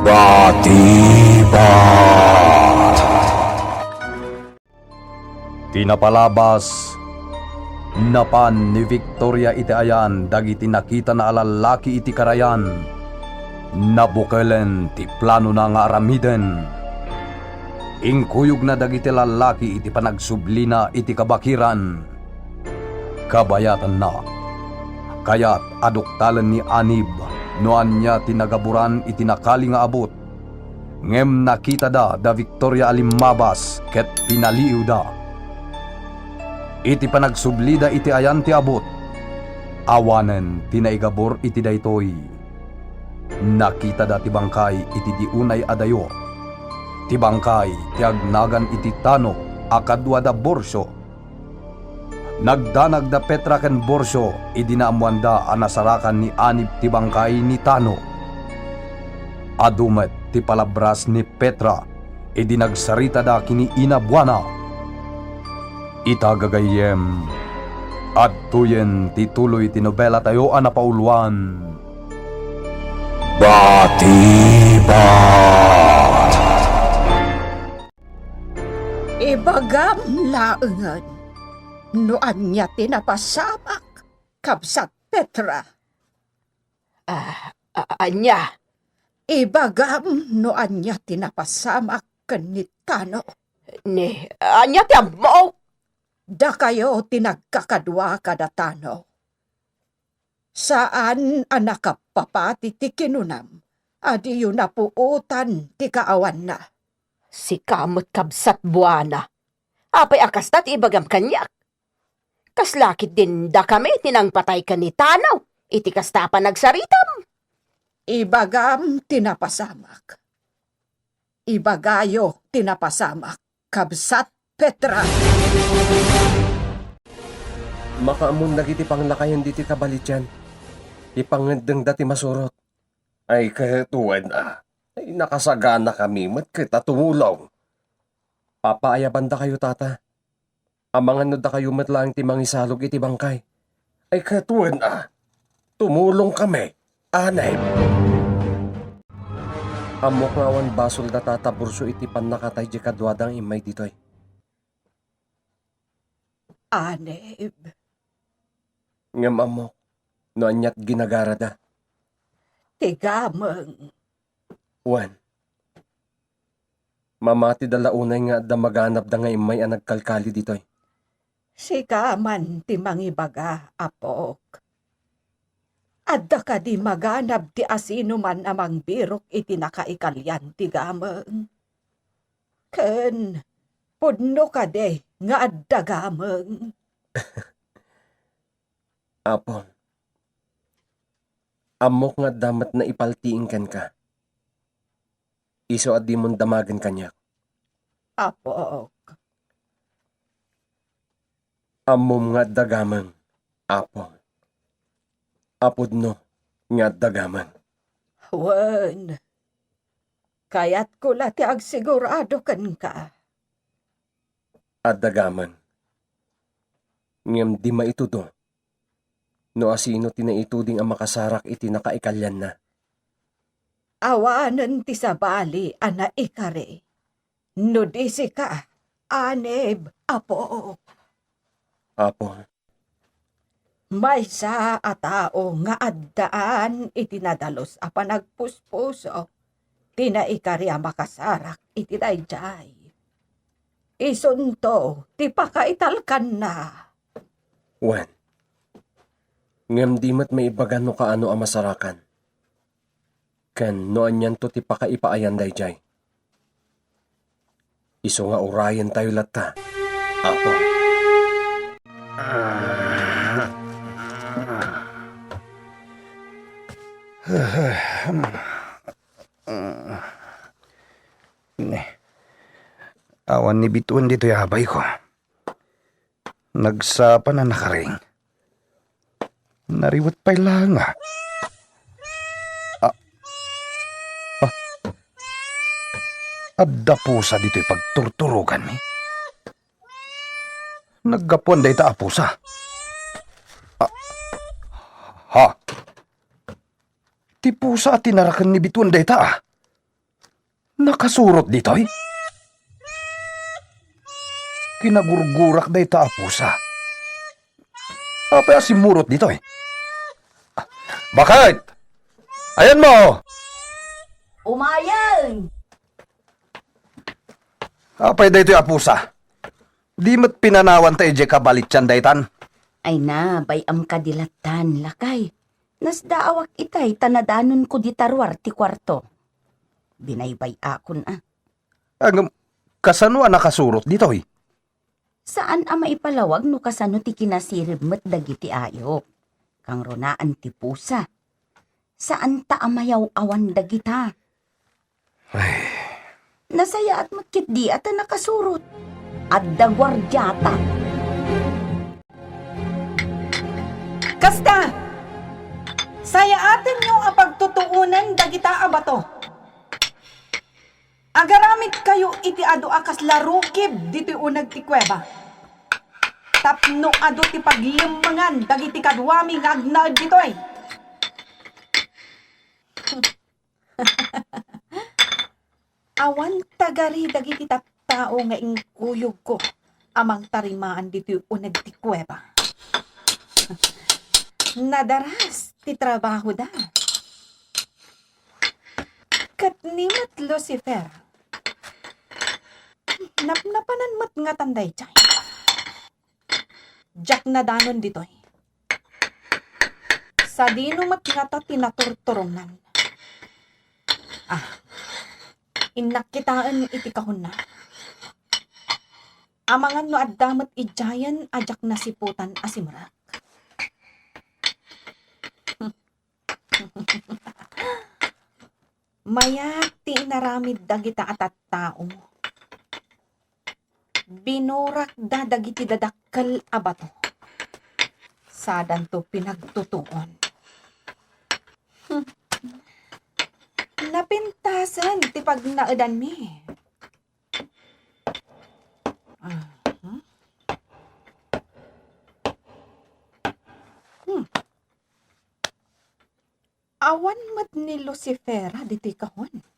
Batibat. Tinapalabas napan ni Victoria iti ayan dagiti nakita na alalaki iti karayan. Nabukelen ti plano na nga aramiden. Ingkuyog na dagiti lalaki iti panagsublina iti kabakiran. Kabayatan na. Kaya't aduktalan ni Anib noan niya tinagaburan iti nakali nga abot. Ngem nakita da Victoria alimabas ket pinaliw da. Iti panagsublida iti ayan ti abot. Awanen tinaigabor iti daytoy. Nakita da ti bangkay iti diunay adayo. Ti bangkay ti agnagan iti tano akadwa da borsyo. Nagdanag da Petra ken borsyo idinaamuan da anasarakan ni Anib ti bangkay ni tano. Adumet ti palabras ni Petra idinagsarita da kini ina buwana. Itagagayem at tuyen ti tuloy ti nobela tayo anapauluan. Batibat. Ibagam laengan noan niya tinapasamak kabsat Petra. Anya, Ibagam noan niya tinapasamak kanitano. anya ti mo? Da kayo tinagkakadwa kadatano. Saan anak kapapati ti kinunam, adi yun napuutan ti kaawan na. Si kamot kabsat buwana. Apay akastat ibagam kanyak. Kaslakit din da kami tinang patay ka ni Tanaw. Iti kasta pa nagsaritam. Ibagam tinapasamak. Ibagayo tinapasamak kabsat Petra. Makaamun nagiti panglakayan diti kabalityan. Ipangandeng dati masurot. Ay kahituan Ay nakasagana kami mat kita tumulong. Papaayaban da kayo tata. Amangan da kayo matlang ti mangisalog iti bangkay. Ay kahituan tumulong kami. Anay. Amok ngawan basol da tata burso iti panakatay di kadwadang imay ditoy. Aneb. Ngam amok. No anyat ginagarada. Tigameng. Wan. Mamati dalaunay nga damaganap da nga imay ang nagkalkali ditoy. Sikaman ti mangibaga, apok. Adda ka di maganap ti asino man amang birok iti nakaikalyan ti gameng. Ken, pudno ka de nga adda gameng. Apon. Amok nga damat na ipaltiin ken ka. Iso at di mong damagan kanyak. Apok. Amom nga dagamang. Apon. Apod no nga dagamang. Wen. Kaya't ko lati agsigurado kan ka. At dagamang. Ngam di maitudo. No asino tinaituding ang makasarak iti nakaikalyan na. Awanan ti sabali ana ikare. No disi ka, aneb, apok. Apon. May sa a tao nga addaan itinadalos a panagpuspuso. Tinaikari a makasarak iti dayjay. Isunto, ti pakaitalkan na. Wan. Ngam di mat may ibagan no kaano ang masarakan. Ken no anyan to ti pakaipaayan dayjay. Iso nga urayan tayo lata. Apon. Awan ni bituan dito yabay ko. Nagsapa na nakaring. Nariwat pa'y langa. Adda pusa dito'y pagturturugan mi. Naggapuan da ita apusa. Ha? Ti pusa at tinarakan ni bituan da ita Nakasurot ditoy? Kinagurgurak day ta apusa. Apay asimurot ditoy? Bakit? Ayan mo! Umayang! Apay day to'y apusa. Di mo't pinanawan tayo di kabalityan daytan. Ay na, bayam ka dilatan, lakay. Nasdaawak itay, tanadanon ko di tarwar ti kwarto. Binaybay akon Ang kasano nakasurot ditoy? Saan ama ipalawag no kasano ti kinasirib met dagiti ayo? Kang ronaan ti pusa. Saan ta amayaw awan dagita? Nasaya at matkit di at nakasurot. Adda gwardyata. Kasta! Saya atin nyo ang pagtutuunan dagita abato. Agaramit kayo iti adu akas larukib dito unag ti kuweba. Tapno adu ti paglimangan dagiti kadwami nga agnaad ditoy. Awan tagari dagiti tao nga ingkuyog ko amang tarimaan dito unag ti kuweba. Nadaras ti trabaho da. Katnimat Lucifer. Napnapanan mat nga tanday chay. Jack na danon ditoy. Sa dino mat nga ta tinaturturongan. Inakitaan iti kahon na. Amangan no addamat ijayan ajak nasiputan asimrak. Mayak ti inaramid dagita atat tao. Binurak da dagiti dadakkel abato. Sadan to pinagtutuon. Napintasan ti pagnaadan mi. Awan mat ni Lucifera diti kahon.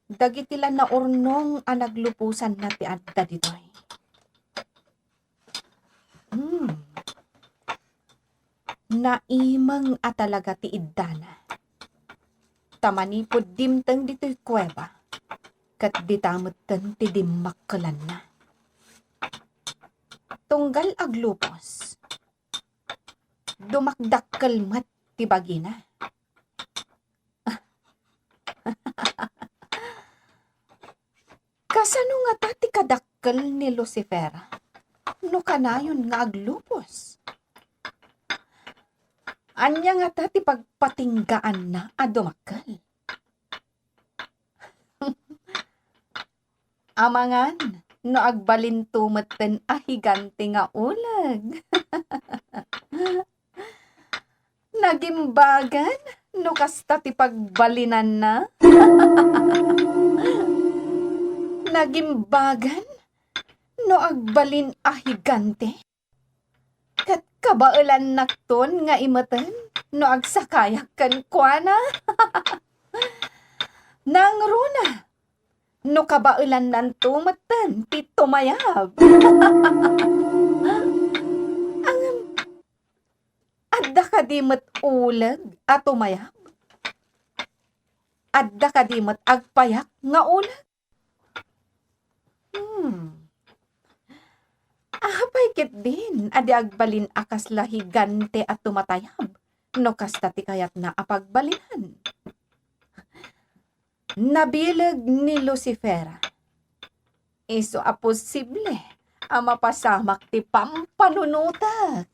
Dagiti lan na urnong ang naglupusan na ti adda ditoy. Naimang atalaga ti iddana. Tamanipod dimteng dito'y kuweba. Kat ditamutan ti dimmakkalan na. Tunggal aglupos. Dumakdakkal mat ti bagina. Kasano nga ta ti kadakkel ni Lucifera? No kanayon nga aglupos. Anya nga ta ti pagpatinggaan na adumakkel. Amangan, no agbalintumeten ahigante nga ulag. Nagimbagan, no kasta ti pagbalinan na. Nagimbagan, no agbalin ahigante. Kat kabailan nakton nga imatan, no agsakayak kan kuana. Nang runa, no kabailan nan tumatan, ti tumayab. Adda kadimat ulag at tumayab. Adda kadimat agpayak nga ulag. Apay kit din, adi agbalin akas lahigante at tumatayab. No kasta ti kayat na apagbalinan. Nabilag ni Lucifera. Iso a posible, ang mapasamak ti pampanunutak.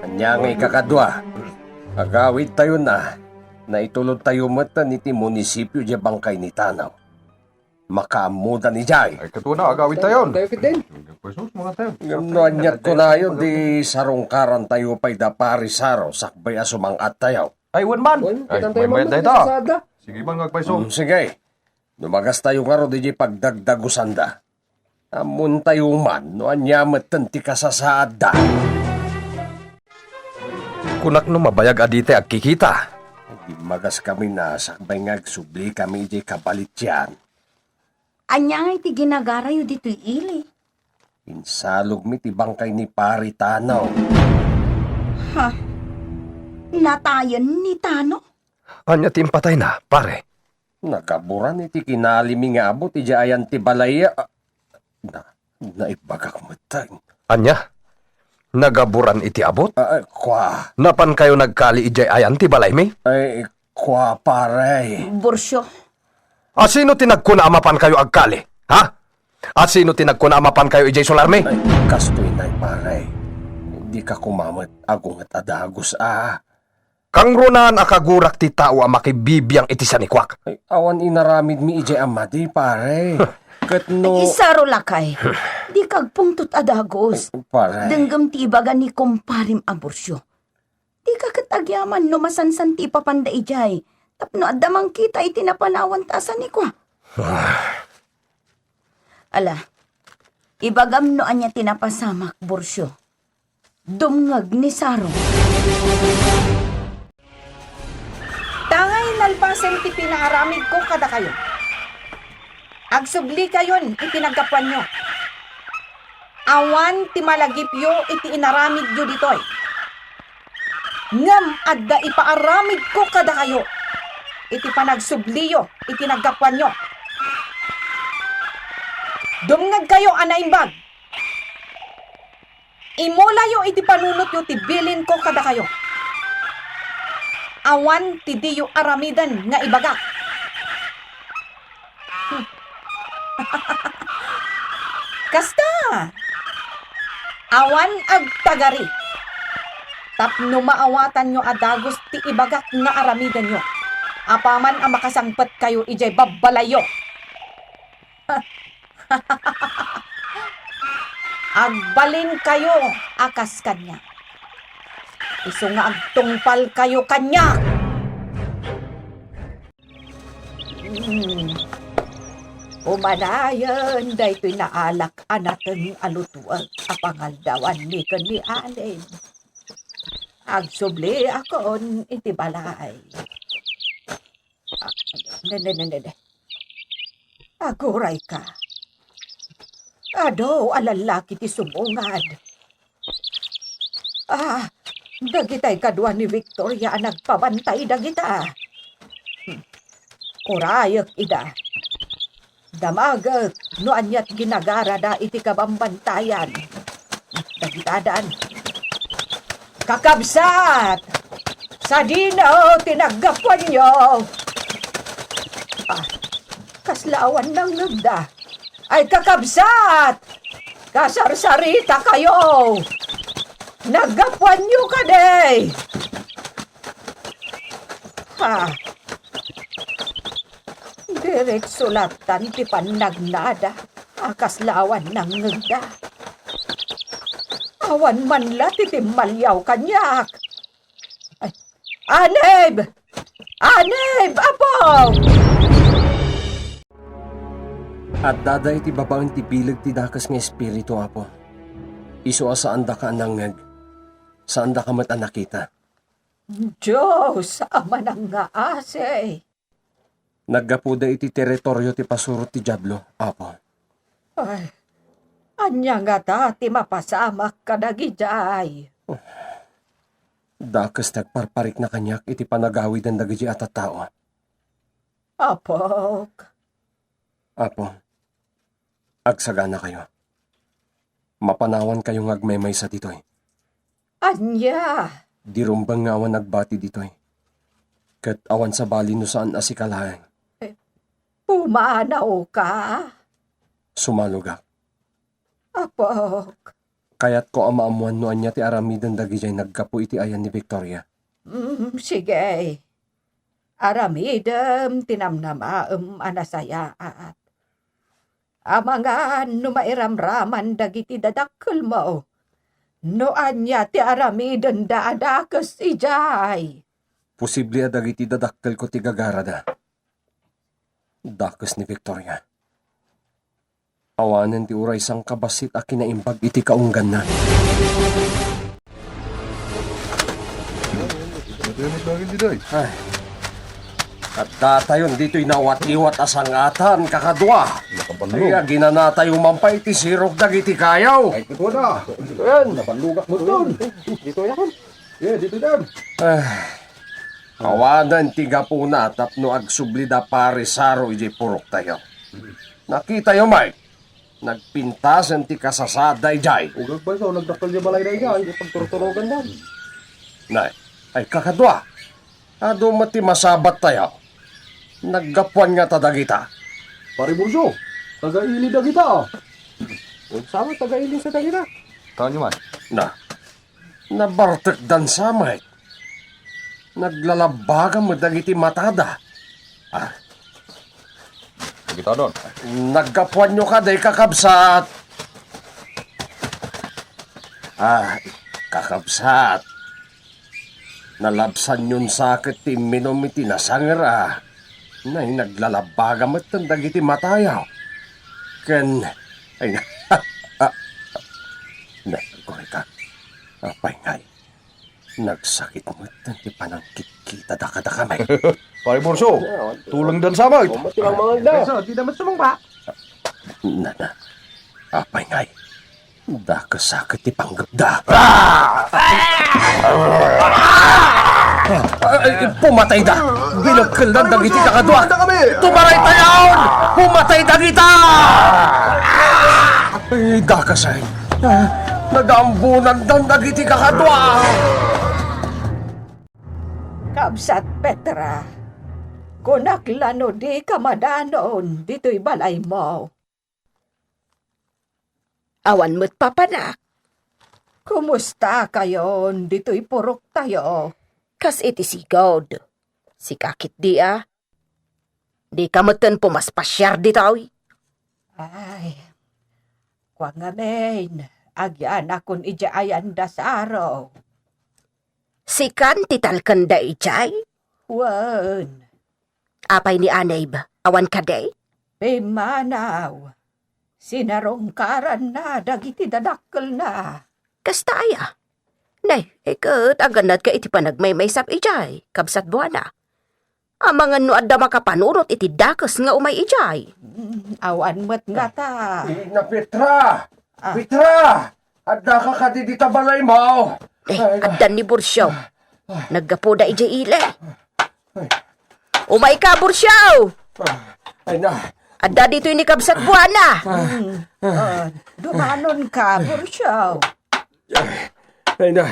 Anyangay kakadwa. Agawid tayo na itulod tayo mata ni ti munisipyo di bangkay ni Tanaw. Makaamudan ni Jay. Ay katuna, agawin tayo. Tayo kit din. Nganyat ko na yun, di sarungkaran tayo pa'y da parisaro, sakbay asumangat tayo. Ay, one man. Ay, Kitang tayo may bayad mamad tayo. sa sada. Sige bang magpaiso? Sige, numagas tayo nga ro di pagdagdagusan da. Amun tayo man, no anyamat ti kasasaada. Kunak no mabayag adite ag kikita. Di magas kami nasakbay nga subli kami iti kabalit yan. Anya nga iti ginagarayo dito'y ili. Insalog mi ti bangkay ni Pari Tanaw. Ha? Natayan ni Tano? Anya timpatay na, pare. Nakaburan iti kinalimi nga abot iti ayan ti balaya. Naibagak mo tayo. Anya? Nagaburan iti abot? Kwa. Napan kayo nagkali ijay ayan ti balay mi? Ay, kwa pare. Bursyo. Sino tinagkuna amapan kayo agkali? Ha? Sino tinagkuna amapan kayo ijay solarmi? Ay, kastoy na pare. Hindi ka kumamot agong at adagos Kang runan akagurak ti tao ang makibibiyang iti sanikwak. Ay, awan inaramid mi ijay amadi pare. Kat no. Isaro lakay. Di kagpungtot adagos. Pare. Denggam ti ibaga ni kumparim a bursyo. Di ka katagyaman no masansan ti papanda ijay. Tapno adamang kita iti napanawan tasan ni kwa. Ala, ibagam no anya tinapasamak bursyo. Dumngag ni Saro. Tangay nalpasen ti pinaaramid ko kada kayo. Agsubli kayon iti nagkapuan nyo. Awan ti malagipyo iti inaramid nyo ditoy. Ngam adda ipaaramid ko kada kayo. Iti panagsubliyo iti nagkapuan nyo. Dumngag kayo anaimbag. Imulayo iti panunot yo ti bilin ko kada kayo. Awan ti diyo aramidan nga ibagak. Kasta! Awan ag tagari. Tapno maawatan nyo adagos ti ibagak nga aramidan nyo. Apaman ang makasangpat kayo ijay babalayo. Agbalin kayo akas kanya. Iso nga agtungpal kayo kanya. Umanayan, daytoy naalak anateng alutuag apangaldawan ni ni Allen. Agsubli akon iti balay. Aguray ka. Ado, alalaki ti sumungad. Dagitay kadwa ni Victoria ang nagpabantay dagita. Kurayak ida. Damagak, no anyat ginagara da iti kabambantayan. Dagitadaan. Kakabsat! Sa dinaw, tinaggapuan nyo! Kaslawan ng nagda. Ay kakabsat! Kasarsarita kayo! Naggapuan nyo ka day! Direk sulatan ti panagnada, akaslawan ng ngagda. Awan man lati ti malyaw kanyak. Ay, Aneb! Aneb! Apo! At daday ti babaeng ti bilag ti dakas nga espiritu apo. Iso saan da ka nangag. Saan da ka mat nakita. Diyos, ama ng nga ase. Naggapuda iti teritoryo ti pasurot ti Diablo, apo. Ay, anya nga dati mapasamak ka dagijay. Dakas nagparparik na kanyak iti panagawid ang dagiji at tao. Apok. Apo, agsagana kayo. Mapanawan kayong agmaymay sa ditoy. Anya? Di rumbang nga awan nagbati ditoy. Kat awan sa bali no saan asikalahan. Pumanaw ka? Sumalugak. Apok. Kaya't ko amaamuan no anya ti aramidan dagijay nagkapo iti ayan ni Victoria. Sige. Aramidem tinamnamaem anasayaat. Amangan no mairamraman dagiti dadakkel mo. No anya ti aramiden daadakas ijay. Posible dagiti dadakkel ko ti gagarada. Dakas ni Victoria. Awanan ti uray sang kabasit a kinaimbag iti kaunggan na. Ay. At datayon dito'y nawat-iwat asangatan kakadwa. Kaya ginanata yung mampay ti sirok dagiti kayaw. Ay, ito na. Dito yan. Napanlugak mo doon. Dito yan. Yeah, dito yan. Awanan ti gapuna tapno agsublida pare saro iji purok tayo. Nakita yo, Mike. Nagpintasan ti kasasada ijay. Ugag ba ito? Nagdakal niya balay na iya. Hindi pagturuturogan na. Nay, ay kakadwa. Ado mati masabat tayo. Naggapuan nga tadagita. Pare Burso, taga-ili na kita. Sama taga-ili sa tagina. Tanyo man. Nabartek dan samay. Naglalabaga mo dagiti matada. Kita doon. Naggapuan nyo ka day kakabsat. Kakabsat. Nalabsan yun sakit ti minom iti nasangra. Nay naglalabaga mo dagiti matayaw. Ken, ay na. Nagkore ka. Apay ngay. Nagsakit mo ti panangkit-kita da kamay. Pare Burso, tulang dan sama. Mati lang mga da. Kaysa, di naman sumang ba? Nana, apay ngay. Da kasakit ti panggabda. Pumatay da. Binagkal na dagiti kakadwa. Tumaray tayon! Pumatay dagita! Ay, da kasay. Nagambunan dan dagiti kakadwa. Kabsat Petra, kunaklano di kamadanon, dito'y balay mo. Awan mo't papanak. Kumusta kayon, dito'y purok tayo. Kas iti sigod. Si kakit di Di kamutan pumaspasyar di tawi. Ay, kwa nga men, agyan akon ijaayan dasaro. Si kan titalkan da ijay. Wan, Apay ni anay ba? Awan ka day? manaw, sinarongkaran na, dagiti dadakkel na. Kasta aya. Nay, ikat aganad ka iti panagmaymay sap ijay. Kabsat buwana. Ang mga nuad da makapanurot iti dakas nga umay ijay. Awan mo't nga ta. Na Petra! Petra! Adda ka kadidita balay mo! Addan ni Bursyaw. Naggapo da ijay ile. Umay ka, Bursyaw! Ay na! Adda dito ni kabsat buwana. Dumanon ka, Bursyaw. Ay na!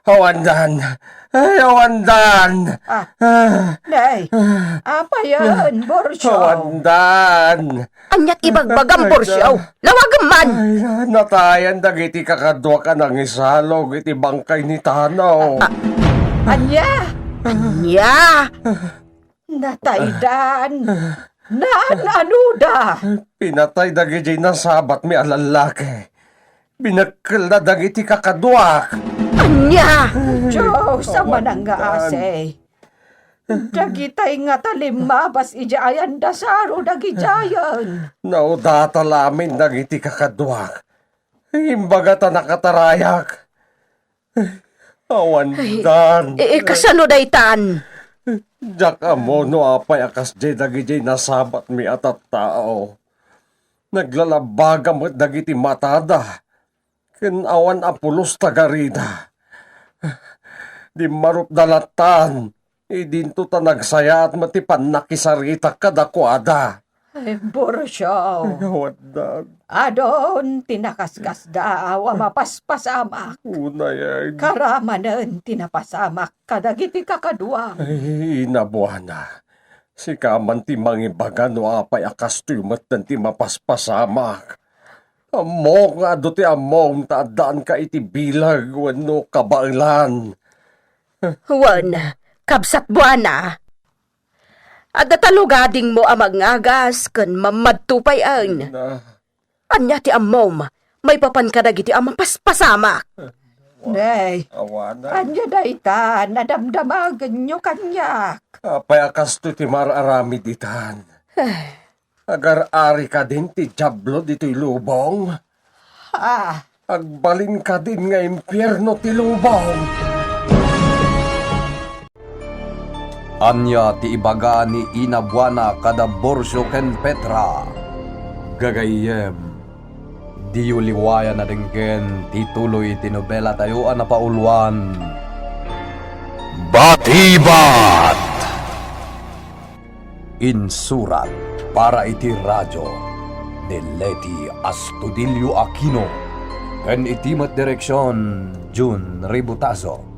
Awandan! Ay, awandan! Nay, apa yan, Bursyaw? Awandan! Anyat ibagbagam, Bursyaw. Lawagam man. Ay, natayan dagiti kakadwa ka ng isalog iti bangkay ni Tanaw. Anya, Nya. nataydan. Nanuda. Pinatay dagiti nasabat mi alalaki. Binakkel na dagiti kakadwa. Anya. Diyos, sama nang nga ase. Dagitay nga talimabas ijayan dasaro dagijayan. Naudata lamin dagiti kakadwa. Imbaga ta nakatarayak. Awandan. Kasano daytan? Jak amo no apay akas jay dagiti nasabat mi atat tao. Naglalabaga mo dagiti matada. Ken awan apulos tagarida. Di marup dalatan. Idinto ta nagsaya at matipan nakisarita kadakwada. Ay, Bursyaw. Awandan. Adon, tinakaskas daw, mapaspasamak. Unay ay. Karamanan, tinapasamak, kadagiti kakadwa. Ay, nabuana. Si kaman ti mangibaga no apay akas tumat dan ti mapaspasamak. Amok nga do ti among taadaan ka iti bilag wano kabailan. Wan, kabsat buwana. Adda talugading mo amag ngagas kan mamadtupay ang. Anya ti amom, may papan kadagiti ang mapaspasamak. Nay, Awana. anya dayta, nadamdamagan nyo kanyak. Apay akas to ti mararami ditan. Agar-ari ka din ti jablo dito'y lubong. Ah, Agbalin ka din nga impyerno ti lubong. Anya ti ibaga ni Ina Buana kada Borsyo ken Petra. Gagayem, di uliwaya na dingken tituloy tinobela tayo na pauluan. Batibat! Insurat para iti radyo de Leti Astudillo Aquino ken itimat direksyon Jun Ributazo.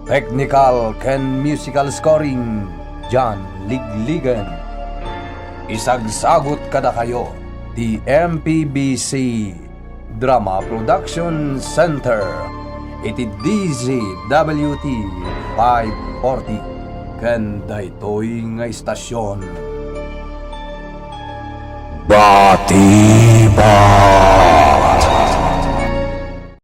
Technical ken musical scoring John Ligligan. Isagsagot kada kayo di MPBC Drama Production Center iti DZWT 540 ken daytoy nga istasyon. Bati